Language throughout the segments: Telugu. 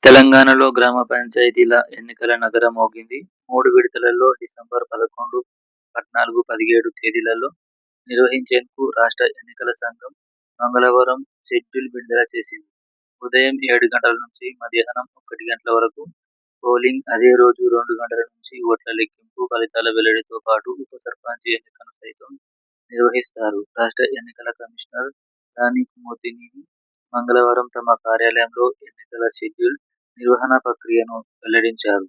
తెలంగాణలో గ్రామ పంచాయతీల ఎన్నికల నగరం మోగింది. 3 విడతలలో డిసెంబర్ 11, 14, 17 తేదీలలో నిర్వహించేందుకు రాష్ట్ర ఎన్నికల సంఘం మంగళవారం షెడ్యూల్ విడుదల చేసింది. ఉదయం 7 గంటల నుంచి మధ్యాహ్నం 1 గంటల వరకు పోలింగ్, అదే రోజు 2 గంటల నుంచి ఓట్ల లెక్కింపు, ఫలితాల వెల్లడితో పాటు ఉప సర్పంచ్ ఎన్నికను సైతం నిర్వహిస్తారు. రాష్ట్ర ఎన్నికల కమిషనర్ రాణి కుముదిని మంగళవారం తమ కార్యాలయంలో ఎన్నికల షెడ్యూల్, నిర్వహణ ప్రక్రియను వెల్లడించారు.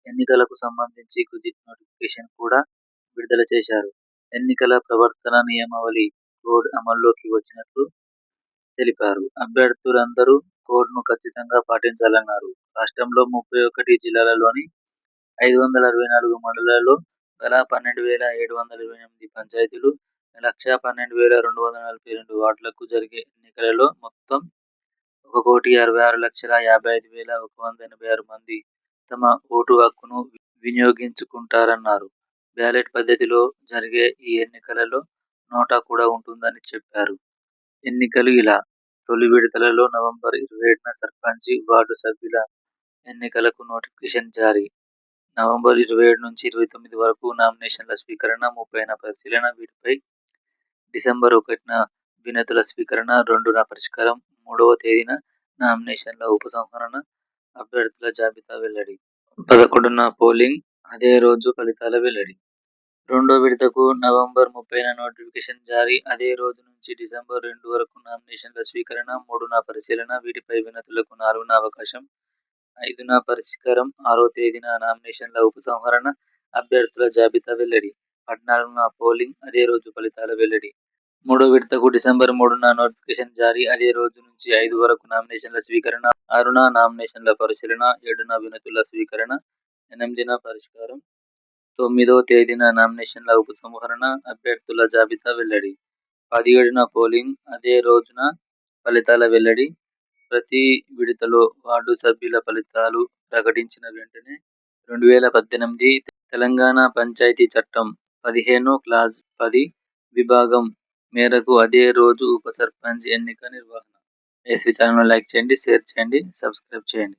ఎన్నికలకు సంబంధించి గెజిట్ నోటిఫికేషన్ కూడా విడుదల చేశారు. ఎన్నికల ప్రవర్తన నియమావళి కోడ్ అమల్లోకి వచ్చినట్లు తెలిపారు. అభ్యర్థులందరూ కోడ్ను ఖచ్చితంగా పాటించాలన్నారు. రాష్ట్రంలో 31 జిల్లాలలోని 564 మండలాల్లో గల 12,728 పంచాయతీలు, 1,12,242 వార్డులకు జరిగే ఎన్నికలలో మొత్తం 1,66,55,186 మంది తమ ఓటు హక్కును వినియోగించుకుంటారన్నారు. బ్యాలెట్ పద్ధతిలో జరిగే ఈ ఎన్నికలలో నోటా కూడా ఉంటుందని చెప్పారు. ఎన్నికలు ఇలా: తొలి విడతలో నవంబర్ 27న సర్పంచ్, వార్డు సభ్యుల ఎన్నికలకు నోటిఫికేషన్ జారీ. నవంబర్ 27 నుంచి 29 వరకు నామినేషన్ల స్వీకరణ, 30న పరిశీలన. వీటిపై డిసెంబర్ 1న వినతుల స్వీకరణ, 2న పరిష్కారం, 3వ తేదీన నామినేషన్ల ఉపసంహరణ, అభ్యర్థుల జాబితా వెల్లడి. 11న పోలింగ్, అదే రోజు ఫలితాల వెల్లడి. రెండో విడతకు నవంబర్ 30న నోటిఫికేషన్ జారీ. అదే రోజు నుంచి డిసెంబర్ 2 వరకు నామినేషన్ల స్వీకరణ, 3న పరిశీలన. వీటిపై వినతులకు 4న అవకాశం, 5న పరిష్కారం, 6వ తేదీన నామినేషన్ల ఉపసంహరణ, అభ్యర్థుల జాబితా వెల్లడి. 14న పోలింగ్, అదే రోజు ఫలితాల వెల్లడి. మూడో విడతకు డిసెంబర్ 3న నోటిఫికేషన్ జారీ. అదే రోజు నుంచి 5 వరకు నామినేషన్ల స్వీకరణ, 6న నామినేషన్ల పరిశీలన, 7న వినతుల స్వీకరణ, 8న పరిష్కారం, 9వ తేదీన నామినేషన్ల ఉపసంహరణ, అభ్యర్థుల జాబితా వెల్లడి. 17న పోలింగ్, అదే రోజున ఫలితాల వెల్లడి. ప్రతి విడతలో వార్డు సభ్యుల ఫలితాలు ప్రకటించిన వెంటనే 2018 తెలంగాణ పంచాయతీ చట్టం 15 క్లాజ్ 10 విభాగం మేరకు అదే రోజు ఉప సర్పంచ్ ఎన్నిక నిర్వహణ. ఎస్వీ ఛానల్ను లైక్ చేయండి, షేర్ చేయండి, సబ్స్క్రైబ్ చేయండి.